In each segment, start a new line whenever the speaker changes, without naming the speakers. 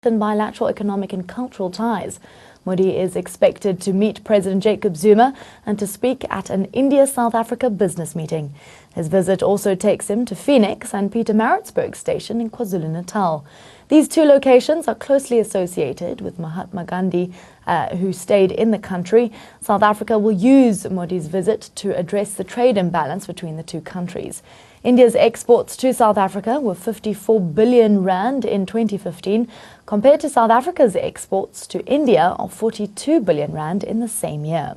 bilateral economic and cultural ties. Modi is expected to meet President Jacob Zuma and to speak at an India-South Africa business meeting. His visit also takes him to Phoenix and Pietermaritzburg Station in KwaZulu-Natal. These two locations are closely associated with Mahatma Gandhi, who stayed in the country. South Africa will use Modi's visit to address the trade imbalance between the two countries. India's exports to South Africa were 54 billion rand in 2015, compared to South Africa's exports to India of 42 billion rand in the same year.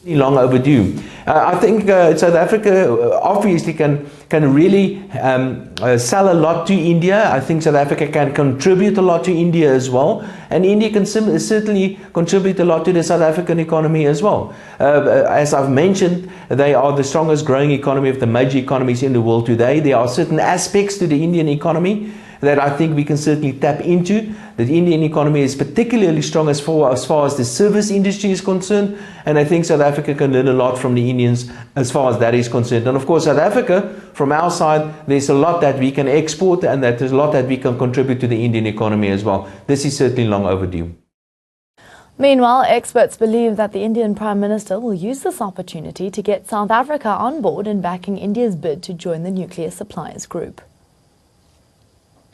Long overdue. I think South Africa obviously can really sell a lot to India. I think South Africa can contribute a lot to India as well, and India can certainly contribute a lot to the South African economy as well. As I've mentioned, they are the strongest growing economy of the major economies in the world today. There are certain aspects to the Indian economy that I think we can certainly tap into. The Indian economy is particularly strong as far as the service industry is concerned, and I think South Africa can learn a lot from the Indians as far as that is concerned. And of course, South Africa, from our side, there's a lot that we can export and that there's a lot that we can contribute to the Indian economy as well. This is certainly long overdue.
Meanwhile, experts believe that the Indian Prime Minister will use this opportunity to get South Africa on board in backing India's bid to join the nuclear suppliers group.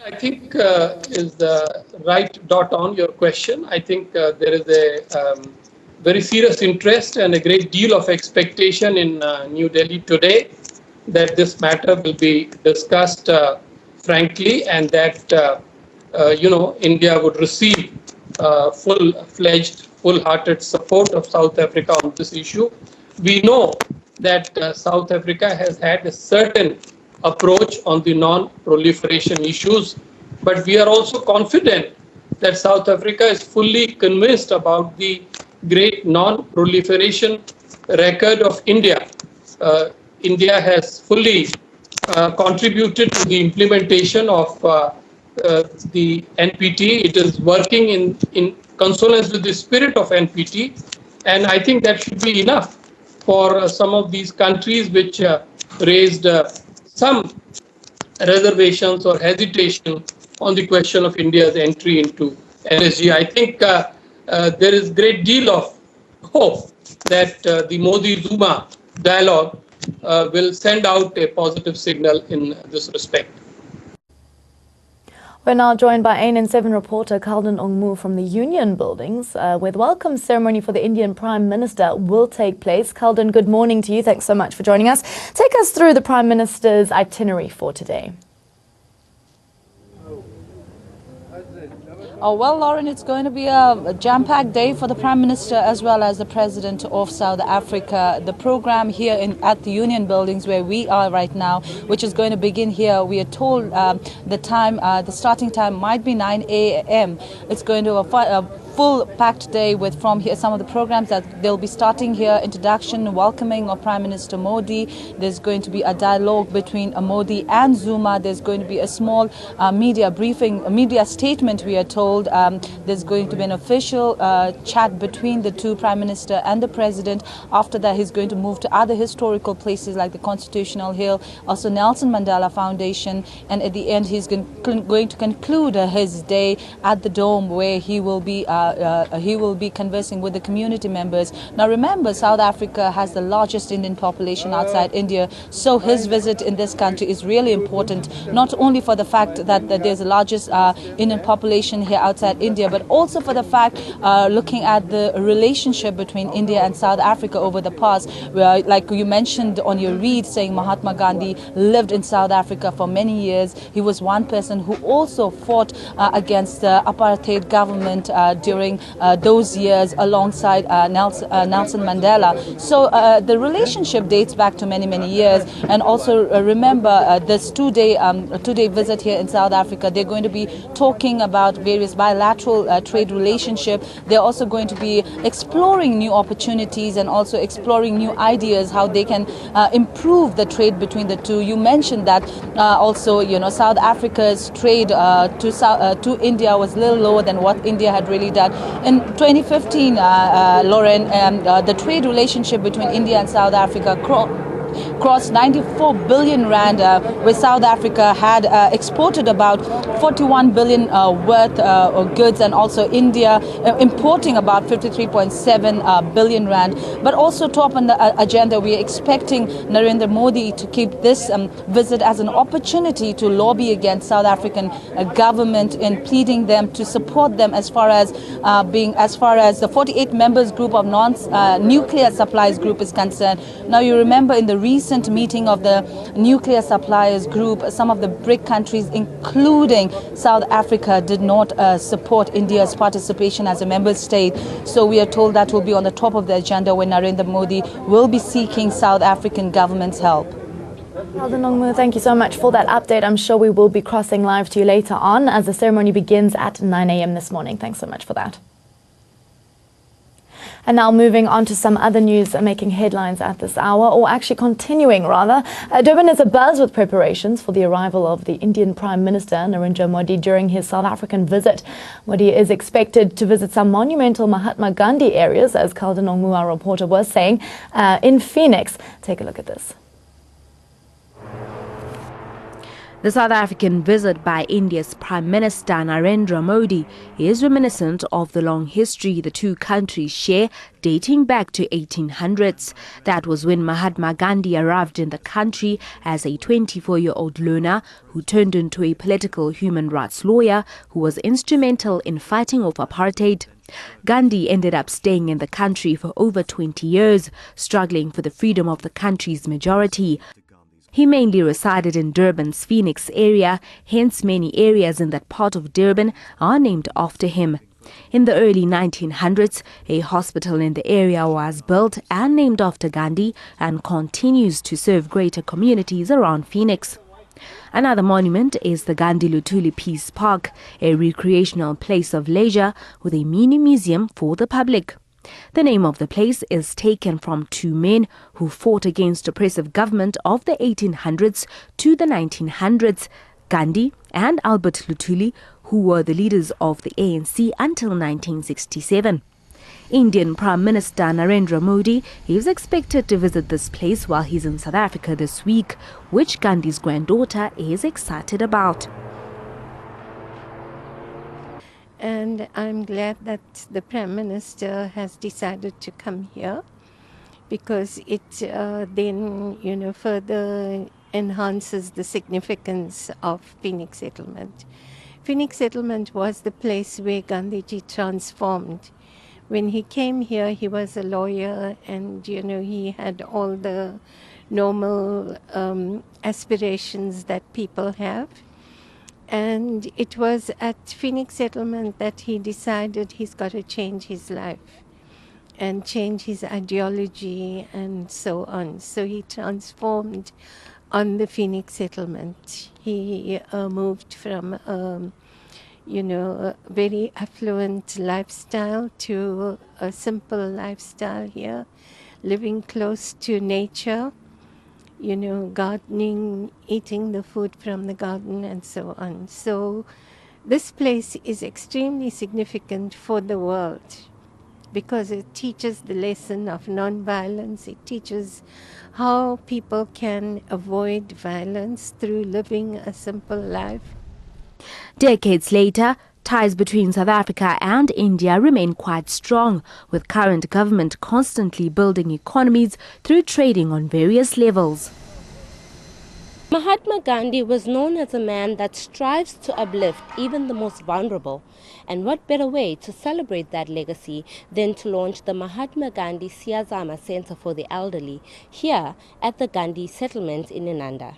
I think is the right dot on your question. I think there is a very serious interest and a great deal of expectation in New Delhi today that this matter will be discussed frankly, and that India would receive full-fledged, full-hearted support of South Africa on this issue. We know that South Africa has had a certain approach on the non-proliferation issues, but we are also confident that South Africa is fully convinced about the great non-proliferation record of India. India has fully contributed to the implementation of the NPT. It is working in consonance with the spirit of NPT, and I think that should be enough for some of these countries which raised some reservations or hesitation on the question of India's entry into NSG. I think there is a great deal of hope that the Modi-Zuma dialogue will send out a positive signal in this respect.
We're now joined by ANN7 reporter Kalden Ongmu from the Union Buildings, where the welcome ceremony for the Indian Prime Minister will take place. Kalden, good morning to you. Thanks so much for joining us. Take us through the Prime Minister's itinerary for today.
Oh, well, Lauren, it's going to be a jam-packed day for the Prime Minister as well as the President of South Africa. The program here at the Union Buildings, where we are right now, which is going to begin here, we are told the starting time might be 9 a.m. It's going to a full-packed day with from here some of the programs that they'll be starting here: introduction, welcoming of Prime Minister Modi. There's going to be a dialogue between Modi and Zuma. There's going to be a small media briefing, a media statement, we are told. There's going to be an official chat between the two, Prime Minister and the President. After that, he's going to move to other historical places like the Constitutional Hill, also Nelson Mandela Foundation, and at the end he's going to conclude his day at the Dome, where he will be conversing with the community members. Now remember, South Africa has the largest Indian population outside India, so his visit in this country is really important, not only for the fact that there's the largest Indian population here outside India, but also for the fact, looking at the relationship between India and South Africa over the past, like you mentioned on your read, saying Mahatma Gandhi lived in South Africa for many years. He was one person who also fought against the apartheid government during those years alongside Nelson Mandela. So the relationship dates back to many years. And also remember this two-day visit here in South Africa. They're going to be talking about various bilateral trade relationship. They're also going to be exploring new opportunities and also exploring new ideas how they can improve the trade between the two. You mentioned that also, South Africa's trade to India was a little lower than what India had really done. In 2015, Lauren, the trade relationship between India and South Africa crossed 94 billion rand, where South Africa had exported about 41 billion worth of goods, and also India importing about 53.7 billion rand. But also top on the agenda, we are expecting Narendra Modi to keep this visit as an opportunity to lobby against South African government in pleading them to support them as far as the 48 members group of nuclear supplies group is concerned. Now, you remember in the recent meeting of the nuclear suppliers group, some of the BRIC countries, including South Africa, did not support India's participation as a member state. So we are told that will be on the top of the agenda when Narendra Modi will be seeking South African government's help.
Thank you so much for that update. I'm sure we will be crossing live to you later on as the ceremony begins at 9 a.m. this morning. Thanks so much for that. And now moving on to some other news making headlines at this hour, or actually continuing rather. Durban is abuzz with preparations for the arrival of the Indian Prime Minister Narendra Modi during his South African visit. Modi is expected to visit some monumental Mahatma Gandhi areas, as Kaldanongmu, our reporter, was saying, in Phoenix. Take a look at this.
The South African visit by India's Prime Minister Narendra Modi is reminiscent of the long history the two countries share, dating back to 1800s. That was when Mahatma Gandhi arrived in the country as a 24-year-old loner who turned into a political human rights lawyer who was instrumental in fighting off apartheid. Gandhi ended up staying in the country for over 20 years, struggling for the freedom of the country's majority. He mainly resided in Durban's Phoenix area, hence many areas in that part of Durban are named after him. In the early 1900s, a hospital in the area was built and named after Gandhi and continues to serve greater communities around Phoenix. Another monument is the Gandhi Luthuli Peace Park, a recreational place of leisure with a mini museum for the public. The name of the place is taken from two men who fought against oppressive government of the 1800s to the 1900s, Gandhi and Albert Luthuli, who were the leaders of the ANC until 1967. Indian Prime Minister Narendra Modi is expected to visit this place while he's in South Africa this week, which Gandhi's granddaughter is excited about.
And I'm glad that the Prime Minister has decided to come here, because it then, further enhances the significance of Phoenix Settlement. Phoenix Settlement was the place where Gandhiji transformed. When he came here, he was a lawyer, and, he had all the normal aspirations that people have. And it was at Phoenix Settlement that he decided he's got to change his life and change his ideology and so on. So he transformed on the Phoenix Settlement. He moved from, a very affluent lifestyle to a simple lifestyle here, living close to nature. Gardening, eating the food from the garden and so on. So this place is extremely significant for the world because it teaches the lesson of non-violence. It teaches how people can avoid violence through living a simple life.
Decades later, ties between South Africa and India remain quite strong, with current government constantly building economies through trading on various levels.
Mahatma Gandhi was known as a man that strives to uplift even the most vulnerable. And what better way to celebrate that legacy than to launch the Mahatma Gandhi Siyazama Center for the Elderly here at the Gandhi Settlement in Inanda.